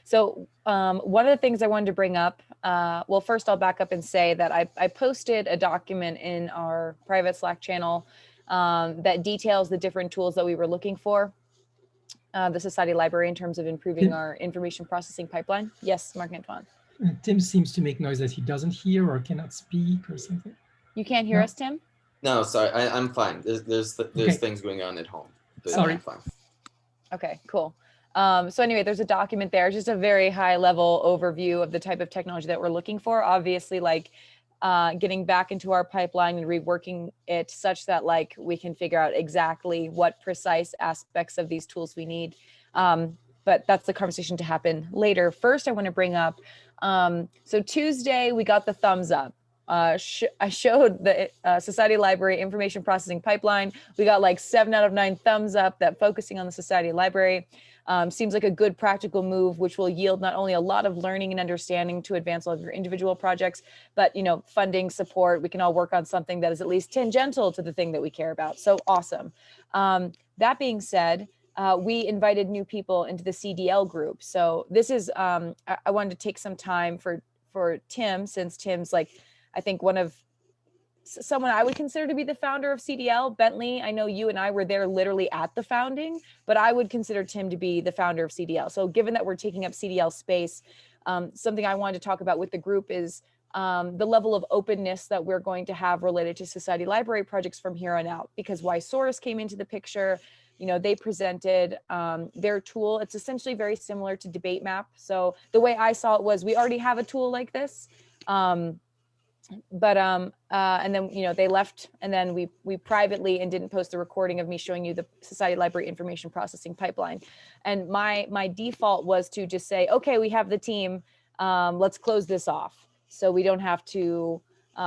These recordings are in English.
So one of the things I wanted to bring up, well, first I'll back up and say that I posted a document in our private Slack channel that details the different tools that we were looking for, the Society Library, in terms of improving our information processing pipeline. Yes, Marc Antoine. Tim seems to make noise that he doesn't hear or cannot speak or something. You can't hear us, Tim? No, sorry, I'm fine. There's Okay. things going on at home. But Sorry. I'm fine. Okay, cool. So anyway, there's a document there, just a very high level overview of the type of technology that we're looking for. Obviously, like getting back into our pipeline and reworking it such that like we can figure out exactly what precise aspects of these tools we need. But that's the conversation to happen later. First, I want to bring up, so Tuesday we got the thumbs up. I showed the Society Library Information Processing Pipeline. We got like 7 out of 9 thumbs up that focusing on the Society Library seems like a good practical move, which will yield not only a lot of learning and understanding to advance all of your individual projects, but funding, support. We can all work on something that is at least tangential to the thing that we care about. So awesome. That being said, we invited new people into the CDL group. So this is, I wanted to take some time for Tim, since Tim's like, I think someone I would consider to be the founder of CDL. Bentley, I know you and I were there literally at the founding, but I would consider Tim to be the founder of CDL. So given that we're taking up CDL space, something I wanted to talk about with the group is the level of openness that we're going to have related to Society Library projects from here on out, because Ysource came into the picture. They presented their tool. It's essentially very similar to Debate Map. So the way I saw it was we already have a tool like this. And then they left, and then we privately and didn't post a recording of me showing you the Society Library Information Processing Pipeline. And my default was to just say, okay, we have the team, let's close this off, so we don't have to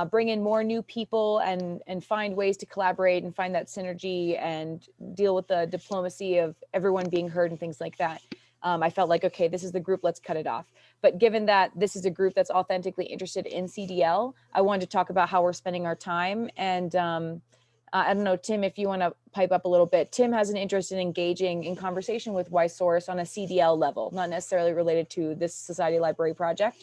bring in more new people and find ways to collaborate and find that synergy and deal with the diplomacy of everyone being heard and things like that. I felt like, okay, this is the group, let's cut it off. But given that this is a group that's authentically interested in CDL, I wanted to talk about how we're spending our time. And I don't know, Tim, if you want to pipe up a little bit. Tim has an interest in engaging in conversation with Ysource on a CDL level, not necessarily related to this Society Library project.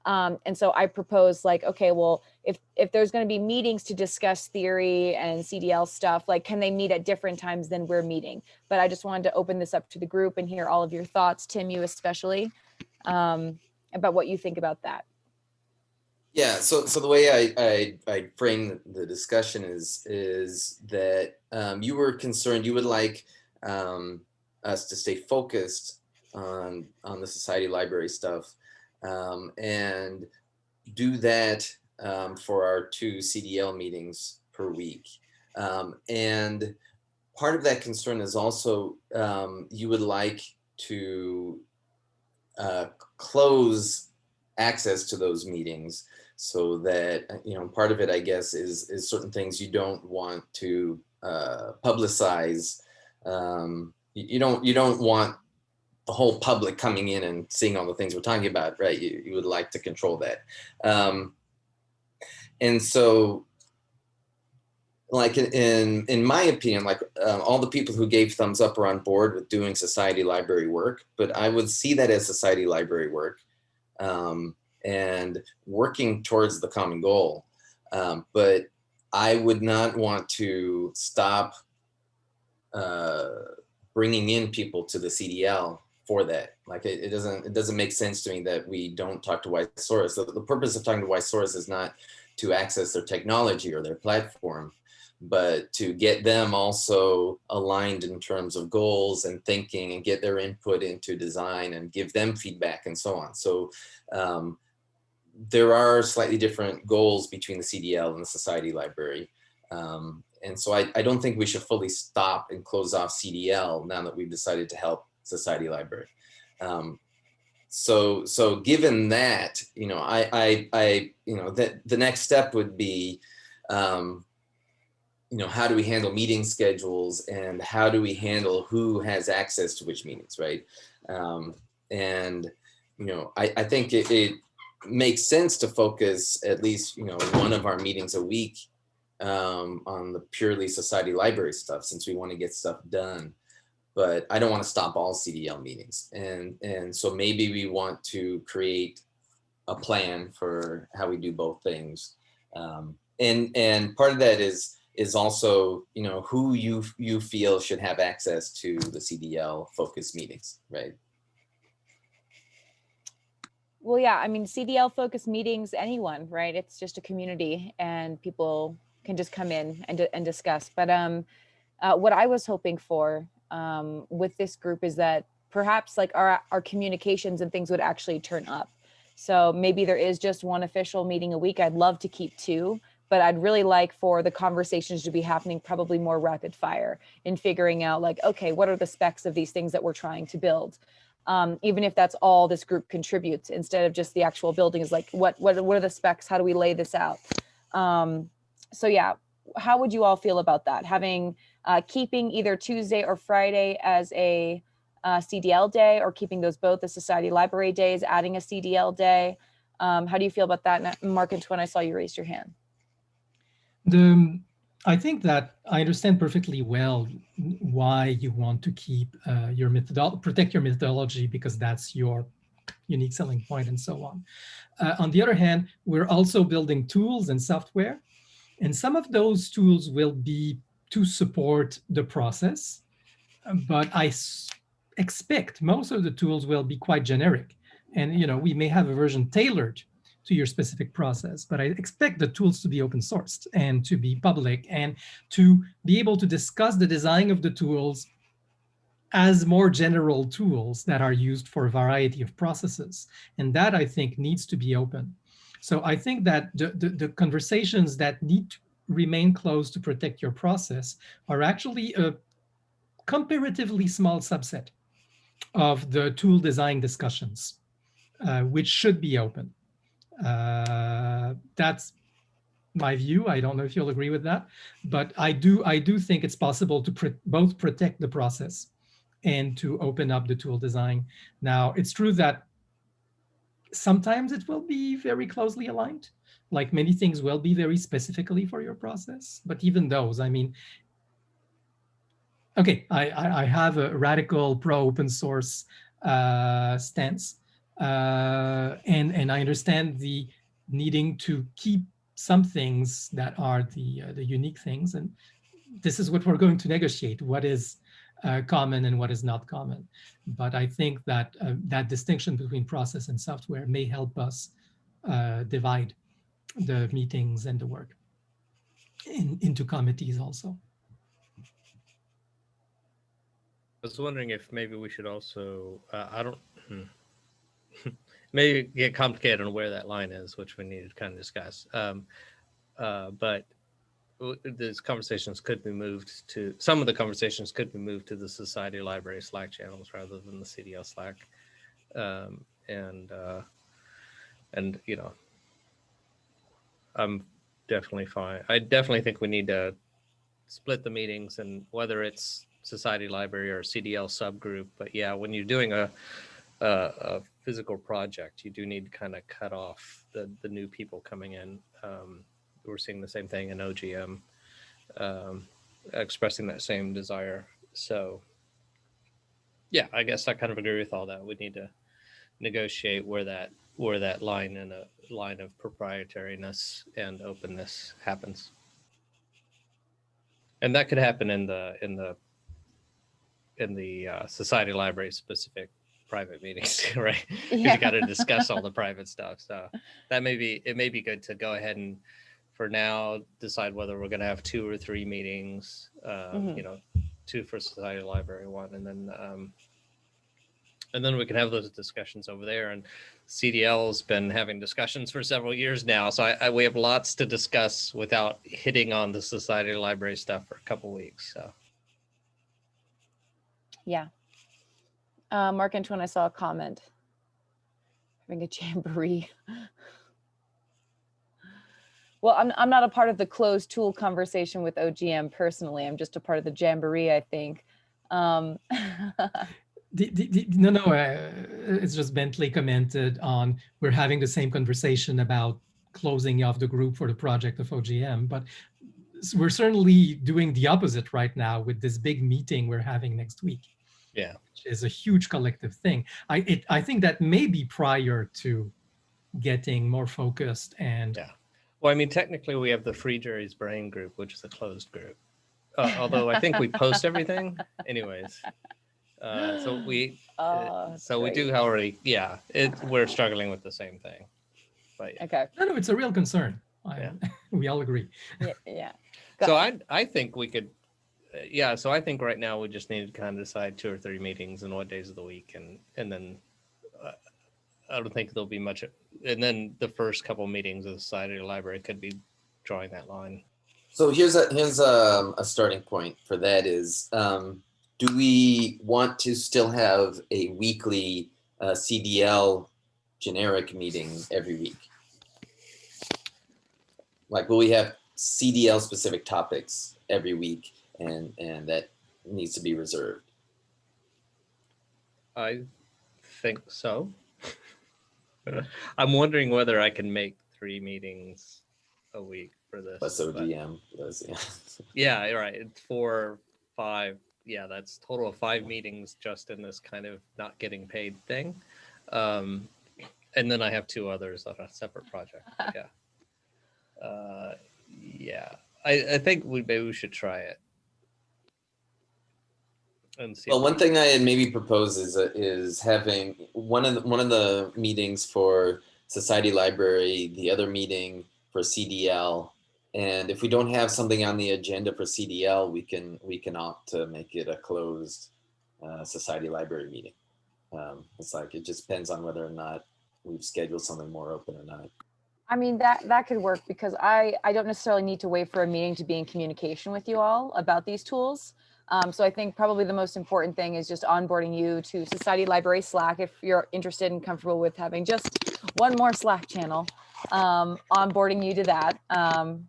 And so I proposed like, okay, well, if there's going to be meetings to discuss theory and CDL stuff, like, can they meet at different times than we're meeting? But I just wanted to open this up to the group and hear all of your thoughts, Tim, you especially, about what you think about that. Yeah, so the way I frame the discussion is that you were concerned, you would like us to stay focused on the Society Library stuff, and do that for our 2 CDL meetings per week. And part of that concern is also you would like to close access to those meetings, so that part of it, I guess, is certain things you don't want to publicize. You don't want the whole public coming in and seeing all the things we're talking about, right? You would like to control that. And so, like in my opinion, like all the people who gave thumbs up are on board with doing Society Library work, but I would see that as Society Library work and working towards the common goal. But I would not want to stop bringing in people to the CDL for that. Like it doesn't make sense to me that we don't talk to Ysource. So the purpose of talking to Ysource is not to access their technology or their platform, but to get them also aligned in terms of goals and thinking and get their input into design and give them feedback and so on. So there are slightly different goals between the CDL and the Society Library. And so I don't think we should fully stop and close off CDL now that we've decided to help Society Library. So given that, that the next step would be, how do we handle meeting schedules and how do we handle who has access to which meetings, right? And I think it makes sense to focus at least one of our meetings a week on the purely Society Library stuff, since we want to get stuff done. but I don't want to stop all CDL meetings. And so maybe we want to create a plan for how we do both things. And part of that is also, you know, who you feel should have access to the CDL focus meetings, right? Well, yeah, I mean, CDL focus meetings, anyone, right? It's just a community and people can just come in and discuss. But what I was hoping for with this group is that perhaps like our communications and things would actually turn up. So maybe there is just one official meeting a week. I'd love to keep two, but I'd really like for the conversations to be happening probably more rapid fire in figuring out like, okay, what are the specs of these things that we're trying to build? Even if that's all this group contributes, instead of just the actual building, is like, what are the specs? How do we lay this out? So yeah, how would you all feel about that? Having keeping either Tuesday or Friday as a CDL day, or keeping those both the Society Library days, adding a CDL day. How do you feel about that? Mark and Twin, I saw you raise your hand. I think that I understand perfectly well why you want to keep your protect your methodology, because that's your unique selling point and so on. On the other hand, we're also building tools and software, and some of those tools will be to support the process, but I expect most of the tools will be quite generic. And, you know, we may have a version tailored to your specific process, but I expect the tools to be open sourced and to be public and to be able to discuss the design of the tools as more general tools that are used for a variety of processes. And that, I think, needs to be open. So I think that the conversations that need to remain closed to protect your process are actually a comparatively small subset of the tool design discussions, which should be open. That's my view. I don't know if you'll agree with that, but I do think it's possible to both protect the process and to open up the tool design. Now, it's true that sometimes it will be very closely aligned, like many things will be very specifically for your process, but even those, I mean, okay, I have a radical pro open source stance, and I understand the needing to keep some things that are the unique things, and this is what we're going to negotiate: what is common and what is not common. But I think that that distinction between process and software may help us divide the meetings and the work into committees also. I was wondering if maybe we should also, I don't, maybe get complicated on where that line is, which we need to kind of discuss. But these conversations could be moved to, some of the conversations could be moved to the Society Library Slack channels rather than the CDL Slack. And you know, I'm definitely fine. I definitely think we need to split the meetings, and whether it's Society Library or CDL subgroup. But yeah, when you're doing a physical project, you do need to kind of cut off the new people coming in. We're seeing the same thing in OGM, expressing that same desire. So yeah, I guess I kind of agree with all that. We need to negotiate where that line in a line of proprietariness and openness happens. And that could happen in the Society Library specific private meetings, right? Because you got to discuss all the private stuff. So it may be good to go ahead and, for now, decide whether we're going to have 2 or 3 meetings. You know, 2 for Society Library, 1, and then we can have those discussions over there. And CDL's been having discussions for several years now, so we have lots to discuss without hitting on the Society Library stuff for a couple weeks. So Yeah. Mark Antoine, I saw a comment. Having a jamboree. Well, I'm not a part of the closed tool conversation with OGM personally. I'm just a part of the jamboree, I think. No, it's just Bentley commented on, we're having the same conversation about closing off the group for the project of OGM, but we're certainly doing the opposite right now with this big meeting we're having next week. Yeah. which is a huge collective thing. I think that may be prior to getting more focused and Yeah. Well, I mean, technically we have the Free Jerry's Brain group, which is a closed group. Although I think we post everything anyways. So we that's we do great. already, yeah, we're struggling with the same thing. But yeah. Okay. no, it's a real concern. Yeah. We all agree. Yeah. So I think we could, yeah. So I think right now we just need to kind of decide 2 or 3 meetings and what days of the week, and then I don't think there'll be much. And then the first couple meetings of the Society of the Library could be drawing that line. So here's a starting point for that is, do we want to still have a weekly CDL generic meeting every week? Like, will we have CDL specific topics every week, and that needs to be reserved? I think so. I'm wondering whether I can make 3 meetings a week for this. Plus OGM. Yeah, right. It's 4, 5. Yeah, that's total of 5 meetings just in this kind of not getting paid thing. And then I have 2 others on a separate project. But yeah. Yeah. I think maybe we should try it. And see. Well, one thing I had maybe proposed is having one of the meetings for Society Library, the other meeting for CDL, and if we don't have something on the agenda for CDL, we can opt to make it a closed Society Library meeting. It's like it just depends on whether or not we've scheduled something more open or not. I mean, that could work because I don't necessarily need to wait for a meeting to be in communication with you all about these tools. So I think probably the most important thing is just onboarding you to Society Library Slack if you're interested and comfortable with having just one more Slack channel, onboarding you to that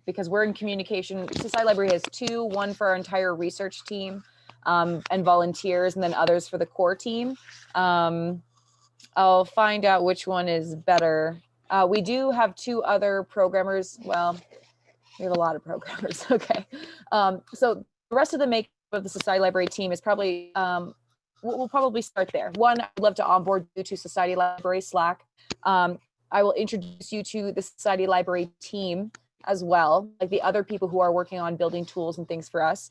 because we're in communication. Society Library has 2, one for our entire research team and volunteers, and then others for the core team. I'll find out which one is better. We do have 2 other programmers. Well, we have a lot of programmers. Okay. So the rest of the makeup of the Society Library team is probably, we'll probably start there. One, I'd love to onboard you to Society Library Slack. I will introduce you to the Society Library team as well, like the other people who are working on building tools and things for us.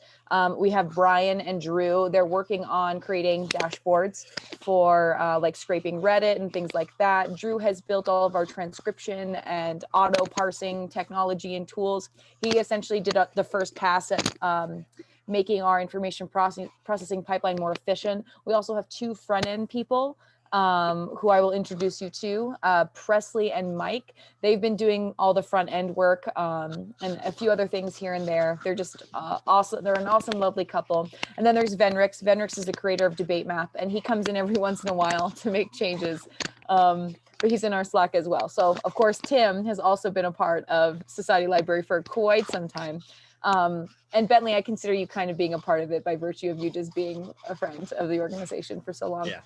We have Brian and Drew. They're working on creating dashboards for like scraping Reddit and things like that. Drew has built all of our transcription and auto parsing technology and tools. He essentially did the first pass at making our information processing pipeline more efficient. We also have 2 front-end people who I will introduce you to, Presley and Mike. They've been doing all the front end work and a few other things here and there. They're just awesome. They're an awesome, lovely couple. And then there's Venrix. Venrix is the creator of Debate Map, and he comes in every once in a while to make changes. But he's in our Slack as well. So of course, Tim has also been a part of Society Library for quite some time. And Bentley, I consider you kind of being a part of it by virtue of you just being a friend of the organization for so long. Yeah.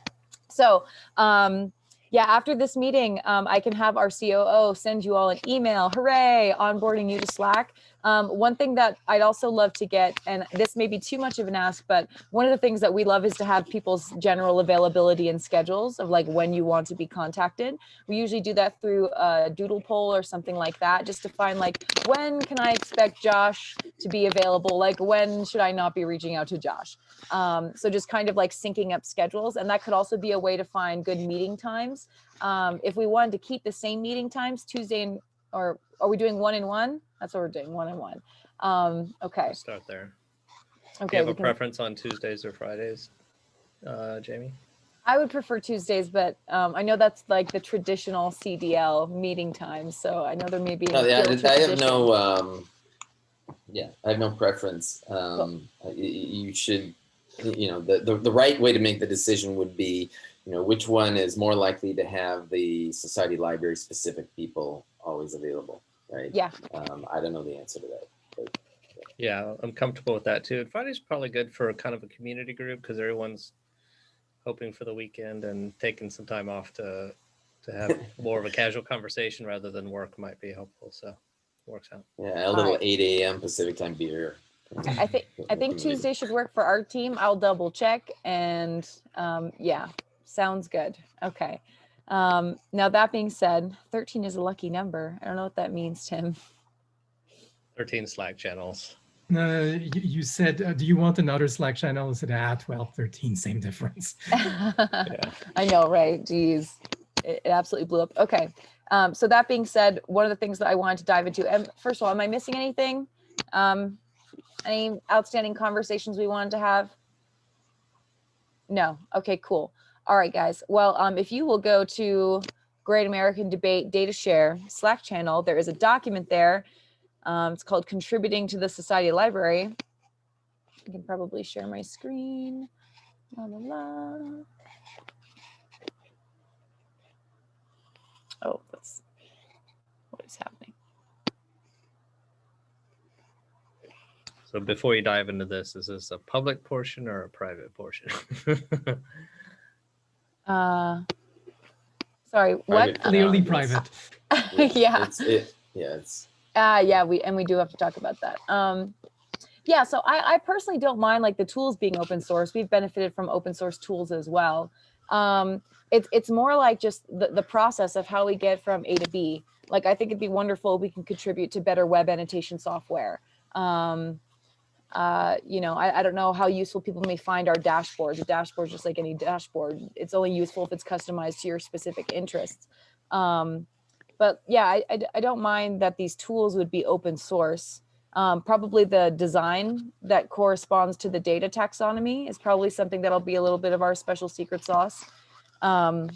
So, yeah, after this meeting, I can have our COO send you all an email, hooray, onboarding you to Slack. One thing that I'd also love to get, and this may be too much of an ask, but one of the things that we love is to have people's general availability and schedules of like when you want to be contacted. We usually do that through a doodle poll or something like that, just to find like, when can I expect Josh to be available? Like, when should I not be reaching out to Josh? So just kind of like syncing up schedules. And that could also be a way to find good meeting times. If we wanted to keep the same meeting times, Tuesday or are we doing 1 and 1? That's what we're doing, 1 and 1. Okay. We'll start there. Okay. Do you have a preference on Tuesdays or Fridays, Jamie? I would prefer Tuesdays, but I know that's like the traditional CDL meeting time. So I know there may be. No, yeah, I have no. Yeah, I have no preference. Cool. You should, the right way to make the decision would be, which one is more likely to have the Society Library specific people always available, right? Yeah. I don't know the answer to that. But, yeah, I'm comfortable with that too. And Friday's probably good for kind of a community group because everyone's hoping for the weekend and taking some time off to have more of a casual conversation rather than work might be helpful. So it works out. Yeah, a little 8 a.m. Pacific time beer. I think Tuesday should work for our team. I'll double check, and yeah, sounds good. Okay. Now that being said, 13 is a lucky number. I don't know what that means, Tim. 13 Slack channels. You said, do you want another Slack channel? I said, well, 13, same difference. I know, right? Geez, it absolutely blew up. Okay. So that being said, one of the things that I wanted to dive into, and first of all, am I missing anything? Any outstanding conversations we wanted to have? No. Okay, cool. All right, guys. Well, if you will go to Great American Debate Data Share Slack channel, there is a document there. It's called Contributing to the Society Library. I can probably share my screen. La, la, la. Oh, that's what is happening. So before you dive into this, is this a public portion or a private portion? Sorry, what? Private for Clearly now, I guess. private. Yeah. Yeah, and we do have to talk about that. Yeah, so I personally don't mind like the tools being open source. We've benefited from open source tools as well. It's more like just the process of how we get from A to B. Like, I think it'd be wonderful if we can contribute to better web annotation software. You know, I don't know how useful people may find our dashboards. A dashboard is just like any dashboard. It's only useful if it's customized to your specific interests. But yeah, I don't mind that these tools would be open source. Probably the design that corresponds to the data taxonomy is probably something that'll be a little bit of our special secret sauce. But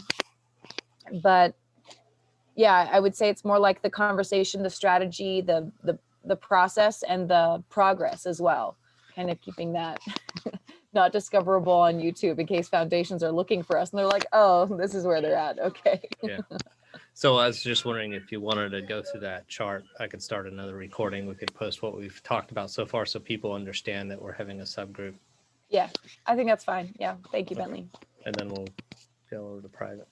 yeah, I would say it's more like the conversation, the strategy, the process, and the progress as well. Kind of keeping that not discoverable on YouTube in case foundations are looking for us and they're like, oh, this is where they're at. Okay. Yeah. So I was just wondering if you wanted to go through that chart, I could start another recording. We could post what we've talked about so far so people understand that we're having a subgroup. Yeah, I think that's fine. Yeah. Thank you, Bentley. And then we'll go over to private.